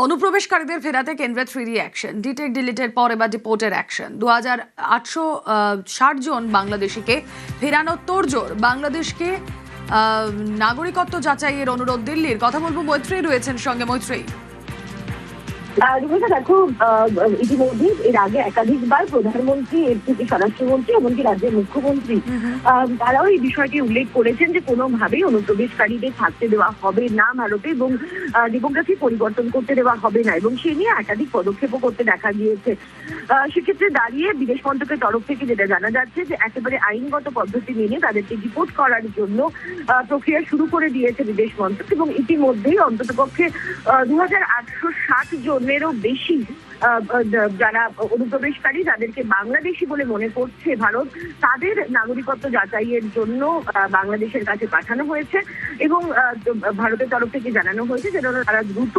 অনুপ্রবেশকারীদের ফেরাতে কেন্দ্রের 3D action, detect ডিলিটের পর এবার ডিপোর্টের অ্যাকশন। 2860 জন বাংলাদেশিকে ফেরানোর তোড়জোড়। বাংলাদেশকে নাগরিকত্ব যাচাইয়ের অনুরোধ দিল্লির। কথা বলবো, মৈত্রী রয়েছেন সঙ্গে। মৈত্রী, দেখো, ইতিমধ্যে এর আগে একাধিকবার প্রধানমন্ত্রী, এর থেকে স্বরাষ্ট্রমন্ত্রী, এমনকি রাজ্যের মুখ্যমন্ত্রী তারাও এই বিষয়টি উল্লেখ করেছেন যে কোনোভাবেই অনুপ্রবেশকারীদের থাকতে দেওয়া হবে না ভারতে, এবং ডেমোগ্রাফি পরিবর্তন করতে দেওয়া হবে না, এবং সে নিয়ে একাধিক পদক্ষেপও করতে দেখা গিয়েছে। সেক্ষেত্রে দাঁড়িয়ে বিদেশ মন্ত্রকের তরফ থেকে যেটা জানা যাচ্ছে যে একেবারে আইনগত পদ্ধতি মেনে তাদেরকে ডিপোর্ট করার জন্য প্রক্রিয়া শুরু করে দিয়েছে বিদেশ মন্ত্রক, এবং ইতিমধ্যেই অন্ততপক্ষে 2860 জনেরও বেশি যারা অনুপ্রবেশকারী, যাদেরকে বাংলাদেশি বলে মনে করছে ভারত, তাদের নাগরিকত্ব যাচাইয়ের জন্য বাংলাদেশের কাছে পাঠানো হয়েছে, এবং ভারতের তরফ থেকে জানানো হয়েছে যেন তারা দ্রুত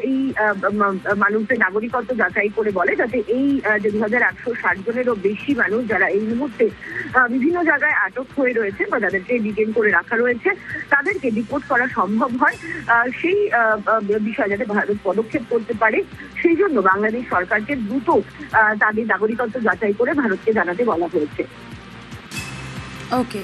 এই মানুষদের নাগরিকত্ব যাচাই করে বলে, যাতে এই যে 2860 জনেরও বেশি মানুষ যারা এই মুহূর্তে বিভিন্ন জায়গায় আটক হয়ে রয়েছে বা যাদেরকে ডিটেইন করে রাখা রয়েছে, তাদেরকে ডিপোর্ট করা সম্ভব হয়। সেই বিষয়ে যাতে ভারত পদক্ষেপ করতে পারে, সেই জন্য বাংলাদেশ সরকারকে দ্রুত তাদের নাগরিকত্ব যাচাই করে ভারতকে জানাতে বলা হয়েছে। ওকে।